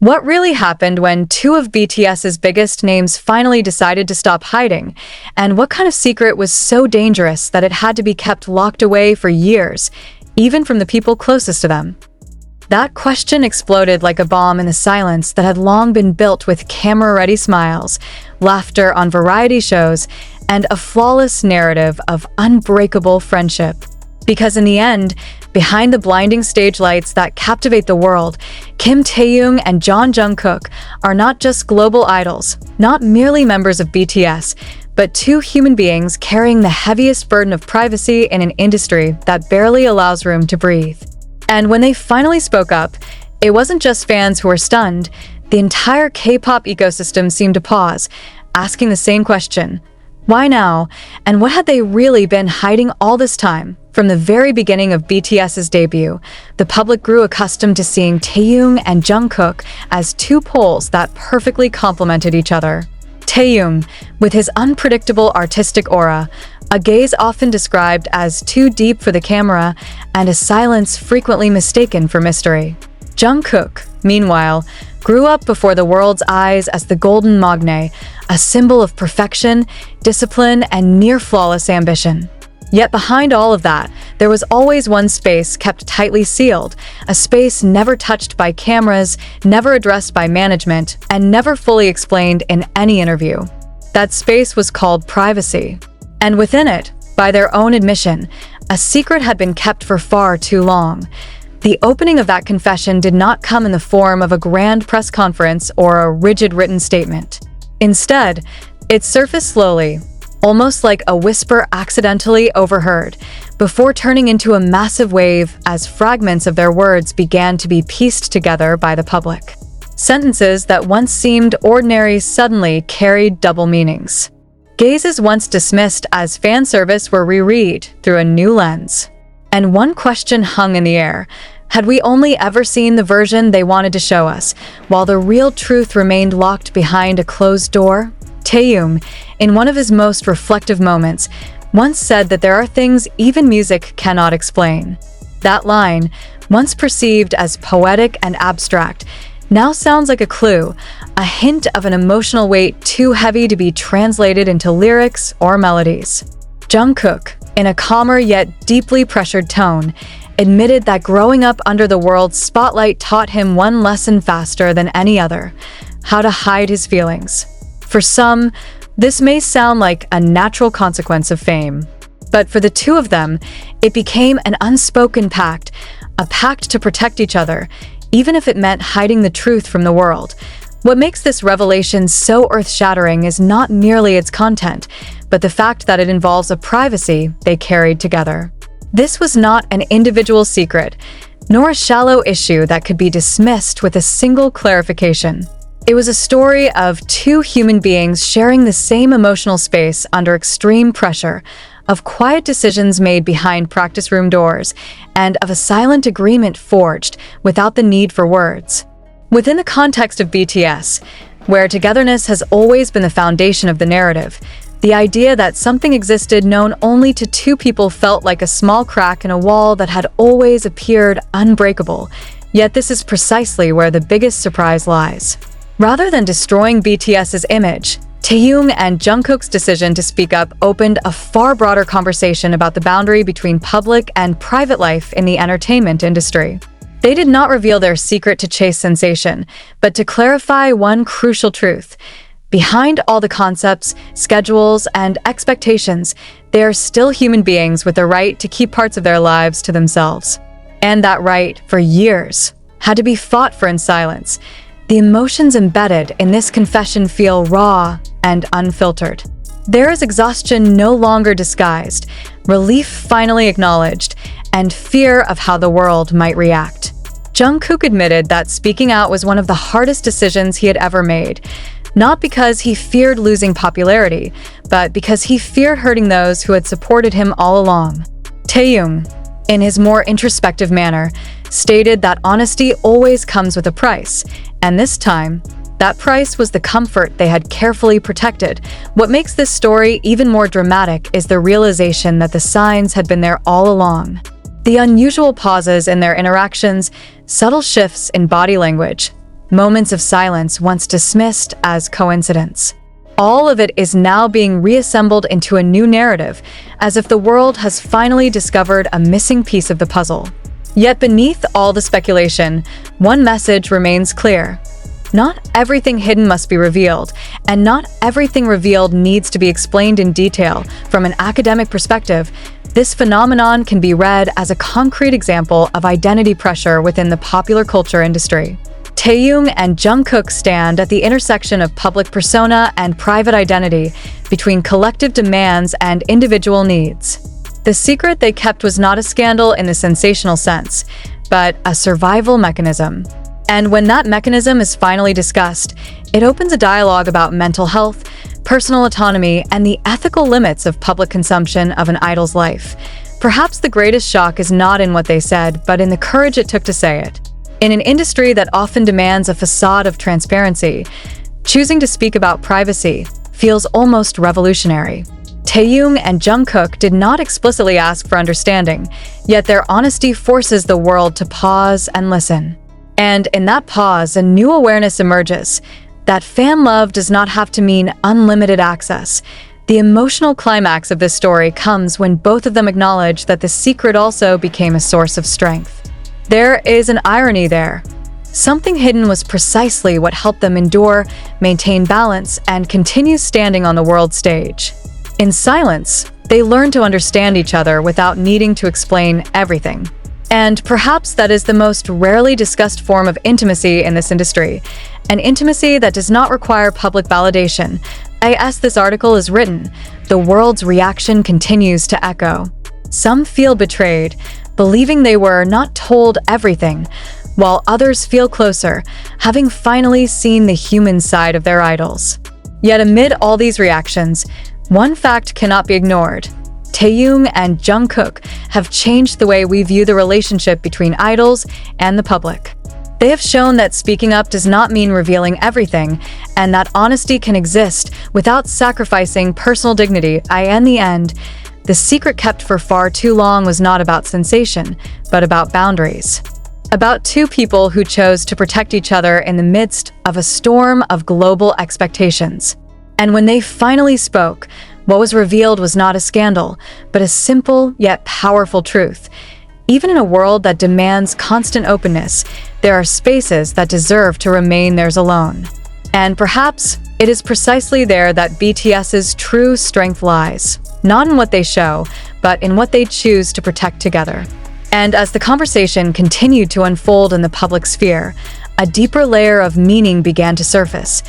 What really happened when two of BTS's biggest names finally decided to stop hiding? And what kind of secret was so dangerous that it had to be kept locked away for years, even from the people closest to them? That question exploded like a bomb in the silence that had long been built with camera-ready smiles, laughter on variety shows, and a flawless narrative of unbreakable friendship. Because in the end, behind the blinding stage lights that captivate the world, Kim Taehyung and Jungkook are not just global idols, not merely members of BTS, but two human beings carrying the heaviest burden of privacy in an industry that barely allows room to breathe. And when they finally spoke up, it wasn't just fans who were stunned. The entire K-pop ecosystem seemed to pause, asking the same question: why now? And what had they really been hiding all this time? From the very beginning of BTS's debut, the public grew accustomed to seeing Taehyung and Jungkook as two poles that perfectly complemented each other. Taehyung, with his unpredictable artistic aura, a gaze often described as too deep for the camera, and a silence frequently mistaken for mystery. Jungkook, meanwhile, grew up before the world's eyes as the golden magne, a symbol of perfection, discipline, and near-flawless ambition. Yet behind all of that, there was always one space kept tightly sealed, a space never touched by cameras, never addressed by management, and never fully explained in any interview. That space was called privacy. And within it, by their own admission, a secret had been kept for far too long. The opening of that confession did not come in the form of a grand press conference or a rigid written statement. Instead, it surfaced slowly, almost like a whisper accidentally overheard, before turning into a massive wave as fragments of their words began to be pieced together by the public. Sentences that once seemed ordinary suddenly carried double meanings. Gazes once dismissed as fan service were reread through a new lens. And one question hung in the air: had we only ever seen the version they wanted to show us, while the real truth remained locked behind a closed door? Taehyung, in one of his most reflective moments, once said that there are things even music cannot explain. That line, once perceived as poetic and abstract, now sounds like a clue, a hint of an emotional weight too heavy to be translated into lyrics or melodies. Jungkook, in a calmer yet deeply pressured tone, admitted that growing up under the world's spotlight taught him one lesson faster than any other: how to hide his feelings. For some, this may sound like a natural consequence of fame. But for the two of them, it became an unspoken pact, a pact to protect each other, even if it meant hiding the truth from the world. What makes this revelation so earth-shattering is not merely its content, but the fact that it involves a privacy they carried together. This was not an individual secret, nor a shallow issue that could be dismissed with a single clarification. It was a story of two human beings sharing the same emotional space under extreme pressure, of quiet decisions made behind practice room doors, and of a silent agreement forged without the need for words. Within the context of BTS, where togetherness has always been the foundation of the narrative, the idea that something existed known only to two people felt like a small crack in a wall that had always appeared unbreakable. Yet this is precisely where the biggest surprise lies. Rather than destroying BTS's image, Taehyung and Jungkook's decision to speak up opened a far broader conversation about the boundary between public and private life in the entertainment industry. They did not reveal their secret to chase sensation, but to clarify one crucial truth. Behind all the concepts, schedules, and expectations, they are still human beings with the right to keep parts of their lives to themselves. And that right, for years, had to be fought for in silence. The emotions embedded in this confession feel raw and unfiltered. There is exhaustion no longer disguised, relief finally acknowledged, and fear of how the world might react. Jungkook admitted that speaking out was one of the hardest decisions he had ever made, not because he feared losing popularity, but because he feared hurting those who had supported him all along. Taehyung, in his more introspective manner, stated that honesty always comes with a price, and this time, that price was the comfort they had carefully protected. What makes this story even more dramatic is the realization that the signs had been there all along. The unusual pauses in their interactions, subtle shifts in body language, moments of silence once dismissed as coincidence. All of it is now being reassembled into a new narrative, as if the world has finally discovered a missing piece of the puzzle. Yet beneath all the speculation, one message remains clear. Not everything hidden must be revealed, and not everything revealed needs to be explained in detail. From an academic perspective, this phenomenon can be read as a concrete example of identity pressure within the popular culture industry. Taehyung and Jungkook stand at the intersection of public persona and private identity, between collective demands and individual needs. The secret they kept was not a scandal in the sensational sense, but a survival mechanism. And when that mechanism is finally discussed, it opens a dialogue about mental health, personal autonomy, and the ethical limits of public consumption of an idol's life. Perhaps the greatest shock is not in what they said, but in the courage it took to say it. In an industry that often demands a facade of transparency, choosing to speak about privacy feels almost revolutionary. Taehyung and Jungkook did not explicitly ask for understanding, yet their honesty forces the world to pause and listen. And in that pause, a new awareness emerges, that fan love does not have to mean unlimited access. The emotional climax of this story comes when both of them acknowledge that the secret also became a source of strength. There is an irony there. Something hidden was precisely what helped them endure, maintain balance, and continue standing on the world stage. In silence, they learned to understand each other without needing to explain everything. And perhaps that is the most rarely discussed form of intimacy in this industry, an intimacy that does not require public validation. As this article is written, the world's reaction continues to echo. Some feel betrayed, believing they were not told everything, while others feel closer, having finally seen the human side of their idols. Yet amid all these reactions, one fact cannot be ignored. Taehyung and Jungkook have changed the way we view the relationship between idols and the public. They have shown that speaking up does not mean revealing everything, and that honesty can exist without sacrificing personal dignity. In the end, the secret kept for far too long was not about sensation, but about boundaries. About two people who chose to protect each other in the midst of a storm of global expectations. And when they finally spoke, what was revealed was not a scandal, but a simple yet powerful truth. Even in a world that demands constant openness, there are spaces that deserve to remain theirs alone. And perhaps it is precisely there that BTS's true strength lies, not in what they show, but in what they choose to protect together. And as the conversation continued to unfold in the public sphere, a deeper layer of meaning began to surface.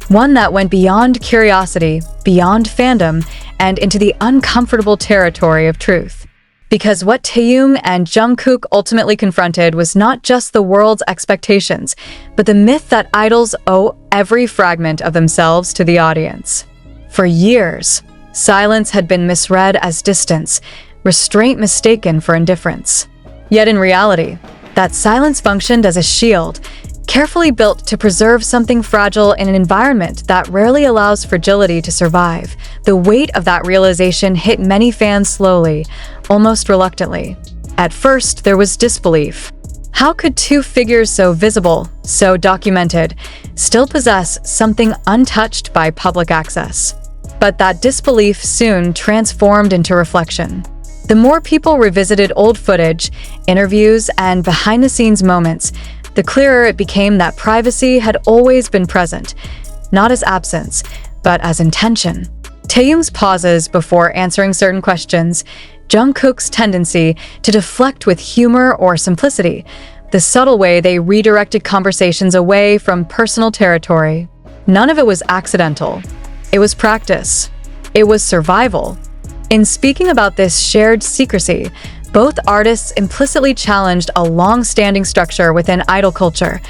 One that went beyond curiosity, beyond fandom, and into the uncomfortable territory of truth. Because what Taehyung and Jungkook ultimately confronted was not just the world's expectations, but the myth that idols owe every fragment of themselves to the audience. For years, silence had been misread as distance, restraint mistaken for indifference. Yet in reality, that silence functioned as a shield, carefully built to preserve something fragile in an environment that rarely allows fragility to survive. The weight of that realization hit many fans slowly, almost reluctantly. At first, there was disbelief. How could two figures so visible, so documented, still possess something untouched by public access? But that disbelief soon transformed into reflection. The more people revisited old footage, interviews, and behind-the-scenes moments, the clearer it became that privacy had always been present, not as absence, but as intention. Taehyung's pauses before answering certain questions, Jungkook's tendency to deflect with humor or simplicity, the subtle way they redirected conversations away from personal territory. None of it was accidental. It was practice. It was survival. In speaking about this shared secrecy, both artists implicitly challenged a long-standing structure within idol culture,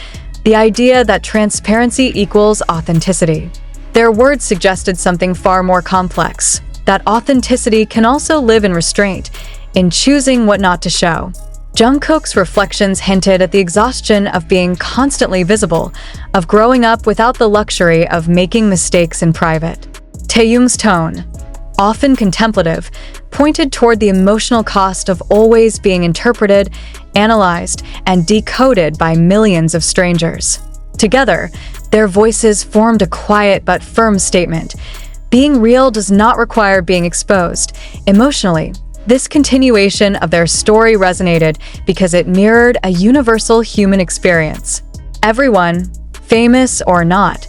the idea that transparency equals authenticity. Their words suggested something far more complex, that authenticity can also live in restraint, in choosing what not to show. Jungkook's reflections hinted at the exhaustion of being constantly visible, of growing up without the luxury of making mistakes in private. Taehyung's tone, often contemplative, pointed toward the emotional cost of always being interpreted, analyzed, and decoded by millions of strangers. Together, their voices formed a quiet but firm statement. Being real does not require being exposed. Emotionally, this continuation of their story resonated because it mirrored a universal human experience. Everyone, famous or not,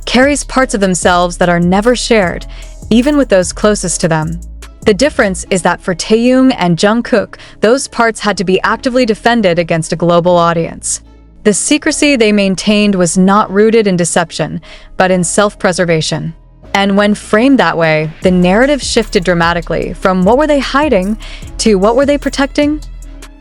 carries parts of themselves that are never shared, even with those closest to them. The difference is that for Taehyung and Jungkook, those parts had to be actively defended against a global audience. The secrecy they maintained was not rooted in deception, but in self-preservation. And when framed that way, the narrative shifted dramatically from what were they hiding to what were they protecting?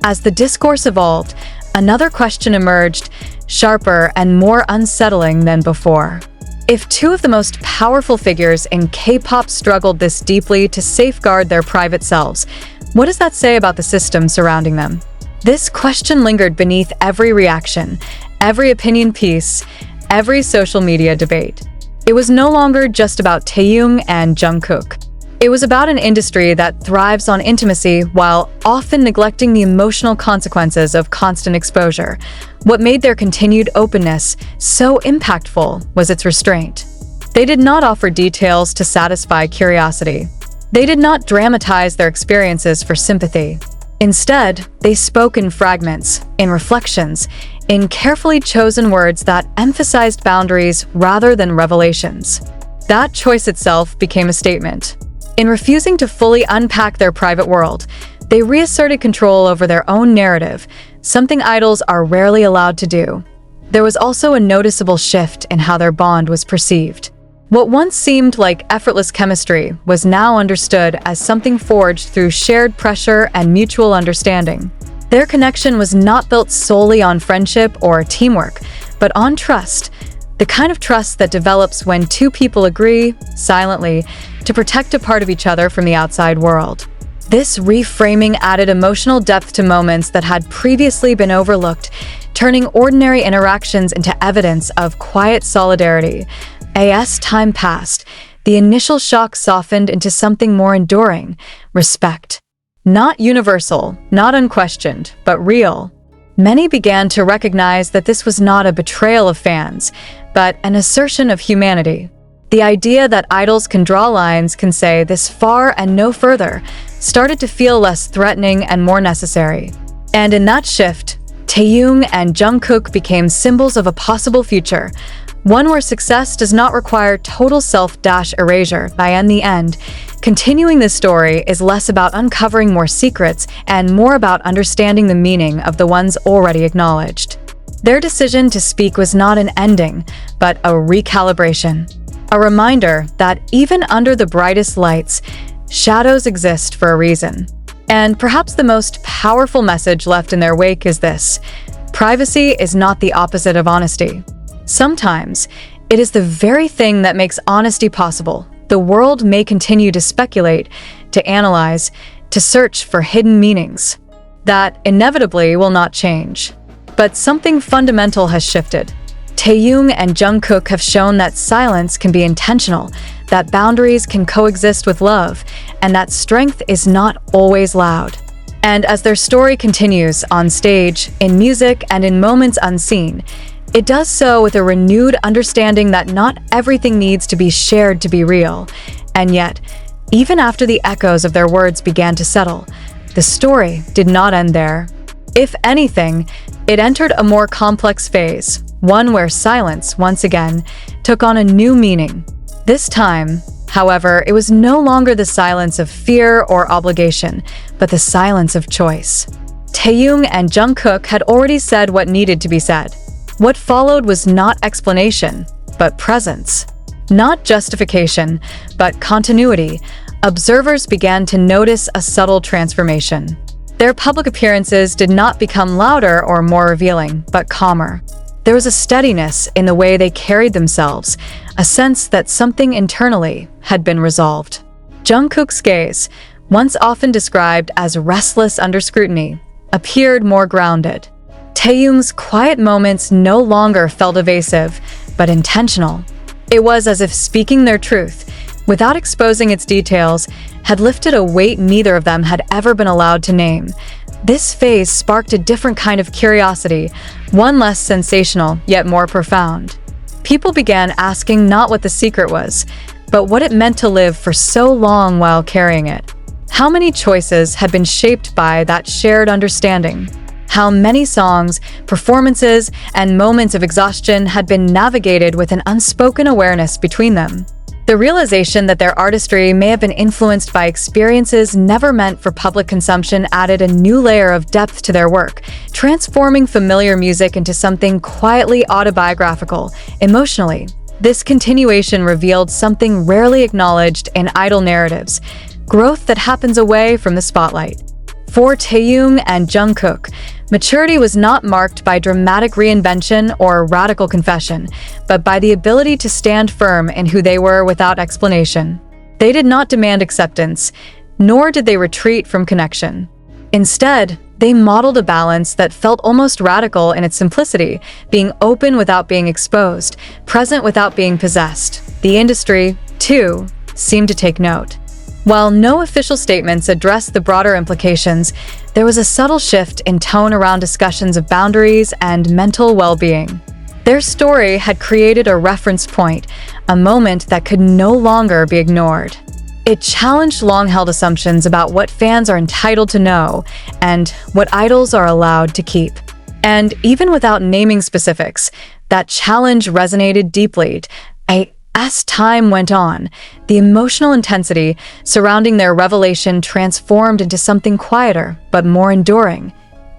As the discourse evolved, another question emerged, sharper and more unsettling than before. If two of the most powerful figures in K-pop struggled this deeply to safeguard their private selves, what does that say about the system surrounding them? This question lingered beneath every reaction, every opinion piece, every social media debate. It was no longer just about Taehyung and Jungkook. It was about an industry that thrives on intimacy while often neglecting the emotional consequences of constant exposure. What made their continued openness so impactful was its restraint. They did not offer details to satisfy curiosity. They did not dramatize their experiences for sympathy. Instead, they spoke in fragments, in reflections, in carefully chosen words that emphasized boundaries rather than revelations. That choice itself became a statement. In refusing to fully unpack their private world, they reasserted control over their own narrative, something idols are rarely allowed to do. There was also a noticeable shift in how their bond was perceived. What once seemed like effortless chemistry was now understood as something forged through shared pressure and mutual understanding. Their connection was not built solely on friendship or teamwork, but on trust, the kind of trust that develops when two people agree, silently, to protect a part of each other from the outside world. This reframing added emotional depth to moments that had previously been overlooked, turning ordinary interactions into evidence of quiet solidarity. As time passed, the initial shock softened into something more enduring: respect. Not universal, not unquestioned, but real. Many began to recognize that this was not a betrayal of fans, but an assertion of humanity. The idea that idols can draw lines, can say this far and no further, started to feel less threatening and more necessary. And in that shift, Taehyung and Jungkook became symbols of a possible future, one where success does not require total self-erasure. By the end, continuing this story is less about uncovering more secrets and more about understanding the meaning of the ones already acknowledged. Their decision to speak was not an ending, but a recalibration. A reminder that even under the brightest lights, shadows exist for a reason. And perhaps the most powerful message left in their wake is this: privacy is not the opposite of honesty. Sometimes, it is the very thing that makes honesty possible. The world may continue to speculate, to analyze, to search for hidden meanings. That inevitably will not change. But something fundamental has shifted. Taehyung and Jungkook have shown that silence can be intentional, that boundaries can coexist with love, and that strength is not always loud. And as their story continues on stage, in music, and in moments unseen, it does so with a renewed understanding that not everything needs to be shared to be real. And yet, even after the echoes of their words began to settle, the story did not end there. If anything, it entered a more complex phase, one where silence, once again, took on a new meaning. This time, however, it was no longer the silence of fear or obligation, but the silence of choice. Taehyung and Jungkook had already said what needed to be said. What followed was not explanation, but presence. Not justification, but continuity. Observers began to notice a subtle transformation. Their public appearances did not become louder or more revealing, but calmer. There was a steadiness in the way they carried themselves, a sense that something internally had been resolved. Jungkook's gaze, once often described as restless under scrutiny, appeared more grounded. Taehyung's quiet moments no longer felt evasive, but intentional. It was as if speaking their truth, without exposing its details, had lifted a weight neither of them had ever been allowed to name. This phase sparked a different kind of curiosity, one less sensational, yet more profound. People began asking not what the secret was, but what it meant to live for so long while carrying it. How many choices had been shaped by that shared understanding? How many songs, performances, and moments of exhaustion had been navigated with an unspoken awareness between them? The realization that their artistry may have been influenced by experiences never meant for public consumption added a new layer of depth to their work, transforming familiar music into something quietly autobiographical, emotionally. This continuation revealed something rarely acknowledged in idol narratives: growth that happens away from the spotlight. For Taehyung and Jungkook, maturity was not marked by dramatic reinvention or radical confession, but by the ability to stand firm in who they were without explanation. They did not demand acceptance, nor did they retreat from connection. Instead, they modeled a balance that felt almost radical in its simplicity, being open without being exposed, present without being possessed. The industry, too, seemed to take note. While no official statements addressed the broader implications, there was a subtle shift in tone around discussions of boundaries and mental well-being. Their story had created a reference point, a moment that could no longer be ignored. It challenged long-held assumptions about what fans are entitled to know and what idols are allowed to keep. And even without naming specifics, that challenge resonated deeply. As time went on, the emotional intensity surrounding their revelation transformed into something quieter but more enduring: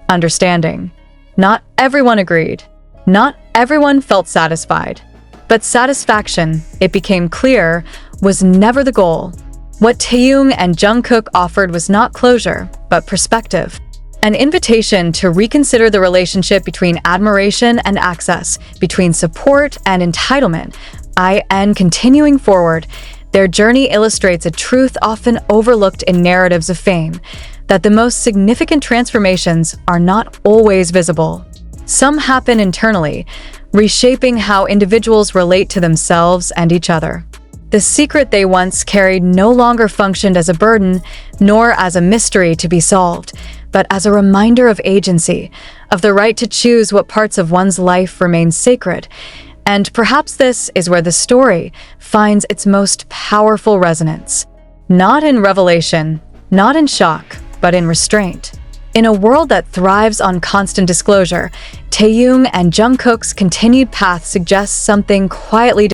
understanding. Not everyone agreed. Not everyone felt satisfied. But satisfaction, it became clear, was never the goal. What Taehyung and Jungkook offered was not closure, but perspective. An invitation to reconsider the relationship between admiration and access, between support and entitlement. And continuing forward, their journey illustrates a truth often overlooked in narratives of fame: that the most significant transformations are not always visible. Some happen internally, reshaping how individuals relate to themselves and each other. The secret they once carried no longer functioned as a burden, nor as a mystery to be solved, but as a reminder of agency, of the right to choose what parts of one's life remain sacred. And perhaps this is where the story finds its most powerful resonance. Not in revelation, not in shock, but in restraint. In a world that thrives on constant disclosure, Taehyung and Jungkook's continued path suggests something quietly